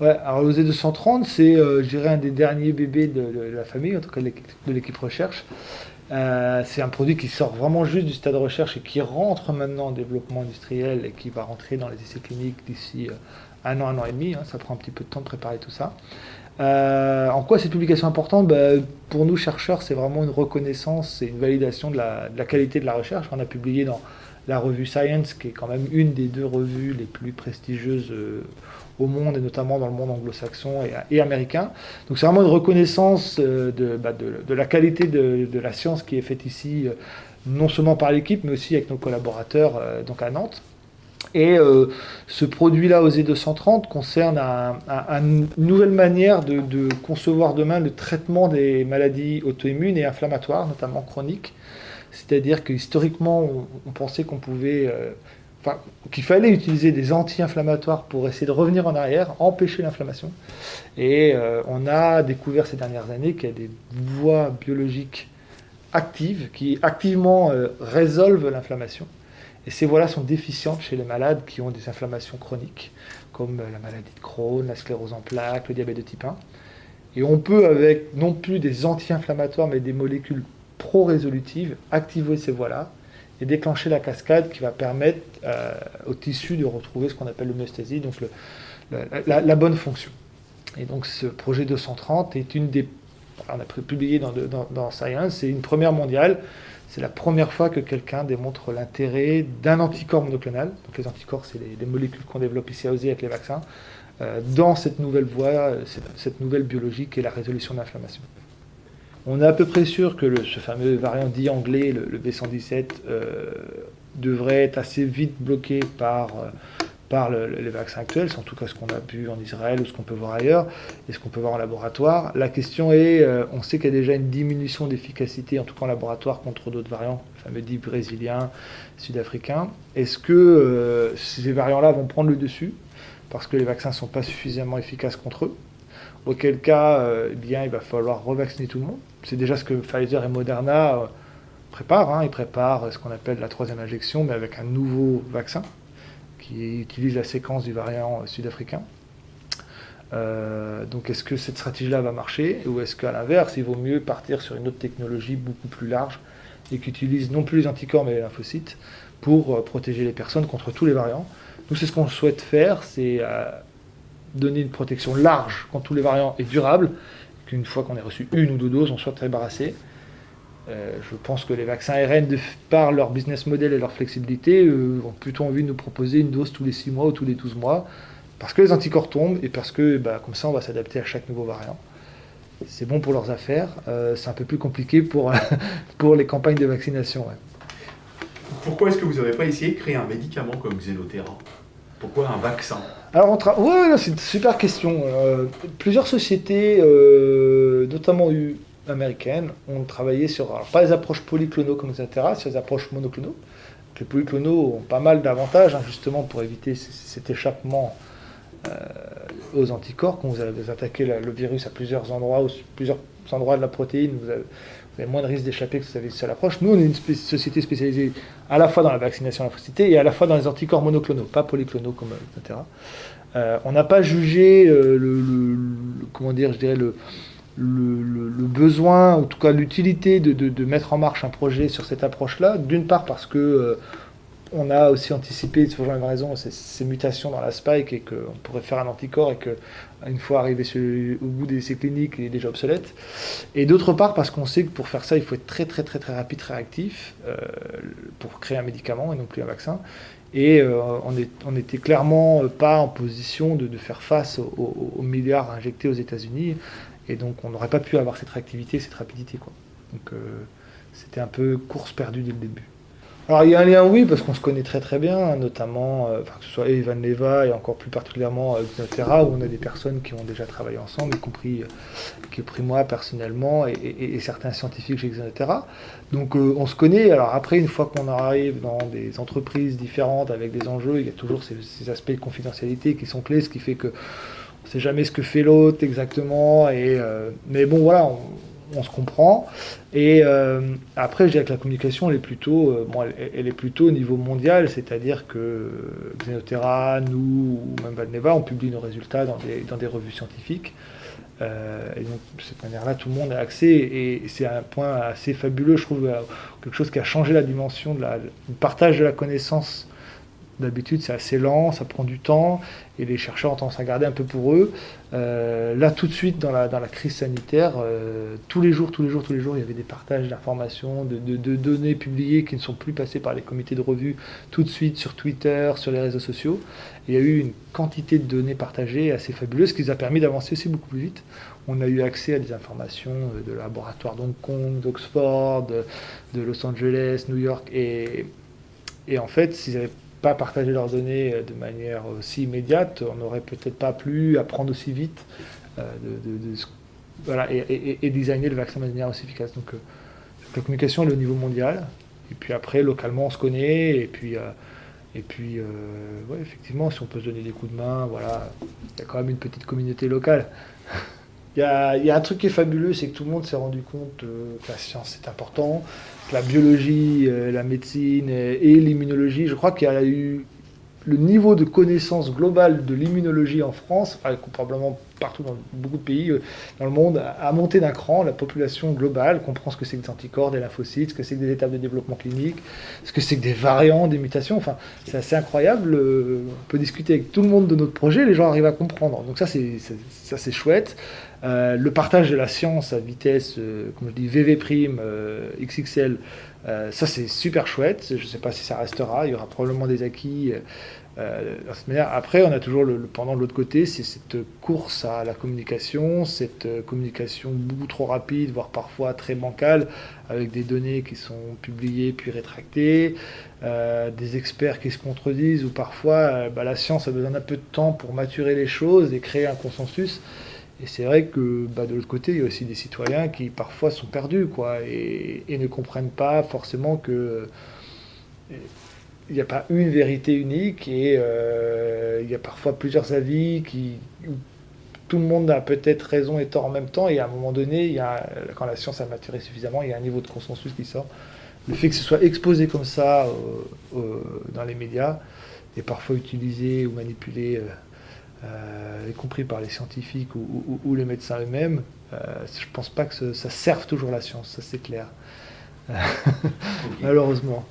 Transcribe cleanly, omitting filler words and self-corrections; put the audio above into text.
Ouais, alors le Z230, c'est, je dirais, un des derniers bébés de la famille, en tout cas de l'équipe recherche. C'est un produit qui sort vraiment juste du stade de recherche et qui rentre maintenant en développement industriel et qui va rentrer dans les essais cliniques d'ici un an et demi, hein. Ça prend un petit peu de temps de préparer tout ça. En quoi cette publication est importante? Pour nous, chercheurs, c'est vraiment une reconnaissance et une validation de la qualité de la recherche. On a publié dans la revue Science, qui est quand même une des deux revues les plus prestigieuses au monde, et notamment dans le monde anglo-saxon et américain. Donc c'est vraiment une reconnaissance de la qualité de la science qui est faite ici, non seulement par l'équipe, mais aussi avec nos collaborateurs donc à Nantes. Et ce produit-là, OZ230, concerne une nouvelle manière de concevoir demain le traitement des maladies auto-immunes et inflammatoires, notamment chroniques. C'est-à-dire que historiquement, on pensait qu'on pouvait, enfin, qu'il fallait utiliser des anti-inflammatoires pour essayer de revenir en arrière, empêcher l'inflammation. Et on a découvert ces dernières années qu'il y a des voies biologiques actives qui activement résolvent l'inflammation. Et ces voies-là sont déficientes chez les malades qui ont des inflammations chroniques, comme la maladie de Crohn, la sclérose en plaques, le diabète de type 1. Et on peut, avec non plus des anti-inflammatoires, mais des molécules pro-résolutives, activer ces voies-là et déclencher la cascade qui va permettre au tissu de retrouver ce qu'on appelle l'homéostasie, donc la bonne fonction. Et donc ce projet 230 est une des... On a publié dans Science, c'est une première mondiale. C'est la première fois que quelqu'un démontre l'intérêt d'un anticorps monoclonal. Donc les anticorps, c'est les molécules qu'on développe ici à OSE avec les vaccins, dans cette nouvelle voie, cette nouvelle biologie qui est la résolution de l'inflammation. On est à peu près sûr que ce fameux variant dit anglais, le B117, devrait être assez vite bloqué par les vaccins actuels, c'est en tout cas ce qu'on a vu en Israël ou ce qu'on peut voir ailleurs, et ce qu'on peut voir en laboratoire. La question est, on sait qu'il y a déjà une diminution d'efficacité, en tout cas en laboratoire, contre d'autres variants, le fameux dit brésilien, sud-africain. Est-ce que ces variants-là vont prendre le dessus parce que les vaccins ne sont pas suffisamment efficaces contre eux? Auquel cas, eh bien, il va falloir revacciner tout le monde. C'est déjà ce que Pfizer et Moderna préparent, hein. Ils préparent ce qu'on appelle la troisième injection, mais avec un nouveau vaccin qui utilise la séquence du variant sud-africain. Donc est-ce que cette stratégie-là va marcher, ou est-ce qu'à l'inverse, il vaut mieux partir sur une autre technologie beaucoup plus large et qui utilise non plus les anticorps mais les lymphocytes pour protéger les personnes contre tous les variants? Nous, c'est ce qu'on souhaite faire, c'est donner une protection large contre tous les variants et durable, qu'une fois qu'on ait reçu une ou deux doses, on soit débarrassé. Je pense que les vaccins ARN, par leur business model et leur flexibilité, ont plutôt envie de nous proposer une dose tous les 6 mois ou tous les 12 mois, parce que les anticorps tombent et parce que comme ça on va s'adapter à chaque nouveau variant. C'est bon pour leurs affaires, c'est un peu plus compliqué pour, pour les campagnes de vaccination. Ouais. Pourquoi est-ce que vous n'avez pas essayé de créer un médicament comme Xenotera? Pourquoi un vaccin? Alors, ouais, c'est une super question. Plusieurs sociétés, notamment américaines, ont travaillé sur, alors pas les approches polyclonaux comme etc., sur les approches monoclonaux. Les polyclonaux ont pas mal d'avantages, hein, justement, pour éviter cet échappement aux anticorps. Quand vous attaquez le virus à plusieurs endroits de la protéine, vous avez moins de risque d'échapper que si vous avez une seule approche. Nous, on est une société spécialisée à la fois dans la vaccination à la lymphocyté et à la fois dans les anticorps monoclonaux, pas polyclonaux comme etc. On n'a pas jugé comment dire, je dirais le besoin, en tout cas l'utilité de mettre en marche un projet sur cette approche-là. D'une part parce que on a aussi anticipé, il faut jamais raison, ces mutations dans la spike et qu'on pourrait faire un anticorps et qu'une fois arrivé au bout des essais cliniques, il est déjà obsolète. Et d'autre part parce qu'on sait que pour faire ça, il faut être très très très très rapide, très réactif pour créer un médicament et non plus un vaccin. Et on n'était clairement pas en position de faire face aux milliards injectés aux États-Unis. Et donc on n'aurait pas pu avoir cette réactivité, cette rapidité, quoi. Donc c'était un peu course perdue dès le début. Alors il y a un lien, oui, parce qu'on se connaît très très bien, hein, notamment que ce soit Evan Leva et encore plus particulièrement Xenotera, où on a des personnes qui ont déjà travaillé ensemble, y compris moi personnellement et certains scientifiques chez Xenotera. Donc on se connaît. Alors après, une fois qu'on arrive dans des entreprises différentes avec des enjeux, il y a toujours ces aspects de confidentialité qui sont clés, ce qui fait que on ne sait jamais ce que fait l'autre exactement. Mais bon, voilà, on se comprend. Et après, je dirais que la communication, elle est plutôt, elle est plutôt au niveau mondial, c'est-à-dire que Xenotera, nous, ou même Valneva, on publie nos résultats dans des revues scientifiques. Et donc, de cette manière-là, tout le monde a accès. Et c'est un point assez fabuleux, je trouve, quelque chose qui a changé la dimension du partage de la connaissance. D'habitude, c'est assez lent, ça prend du temps, et les chercheurs ont tendance à garder un peu pour eux. Là, tout de suite, dans la crise sanitaire, tous les jours, il y avait des partages d'informations, de données publiées qui ne sont plus passées par les comités de revue tout de suite sur Twitter, sur les réseaux sociaux. Et il y a eu une quantité de données partagées assez fabuleuse, ce qui nous a permis d'avancer aussi beaucoup plus vite. On a eu accès à des informations de laboratoires d'Hong Kong, d'Oxford, de Los Angeles, New York, et en fait, s'ils avaient pas partager leurs données de manière aussi immédiate, on n'aurait peut-être pas pu apprendre aussi vite voilà, et designer le vaccin de manière aussi efficace. Donc la communication elle est au niveau mondial, et puis après, localement, on se connaît, ouais, effectivement, si on peut se donner des coups de main, voilà, il y a quand même une petite communauté locale. Il y a un truc qui est fabuleux, c'est que tout le monde s'est rendu compte que la science c'est important, que la biologie, la médecine et l'immunologie, je crois qu'il y a eu le niveau de connaissance globale de l'immunologie en France, enfin, probablement partout dans beaucoup de pays dans le monde, a monté d'un cran. La population globale comprend ce que c'est que des anticorps, des lymphocytes, ce que c'est que des étapes de développement clinique, ce que c'est que des variants, des mutations. Enfin, c'est assez incroyable. On peut discuter avec tout le monde de notre projet, les gens arrivent à comprendre. Donc ça, c'est chouette. Le partage de la science à vitesse, comme je dis, VV', XXL, ça c'est super chouette. Je ne sais pas si ça restera, il y aura probablement des acquis de cette manière. Après, on a toujours le pendant de l'autre côté, c'est cette course à la communication, cette communication beaucoup trop rapide, voire parfois très bancale, avec des données qui sont publiées puis rétractées, des experts qui se contredisent, ou parfois la science a besoin d'un peu de temps pour maturer les choses et créer un consensus. Et c'est vrai que de l'autre côté, il y a aussi des citoyens qui parfois sont perdus, quoi, et ne comprennent pas forcément que il n'y a pas une vérité unique, et il y a parfois plusieurs avis où tout le monde a peut-être raison et tort en même temps, et à un moment donné, quand la science a maturé suffisamment, il y a un niveau de consensus qui sort. Le fait que ce soit exposé comme ça dans les médias, et parfois utilisé ou manipulé y compris par les scientifiques ou les médecins eux-mêmes, je ne pense pas que ça serve toujours la science, ça c'est clair. Ok. Malheureusement.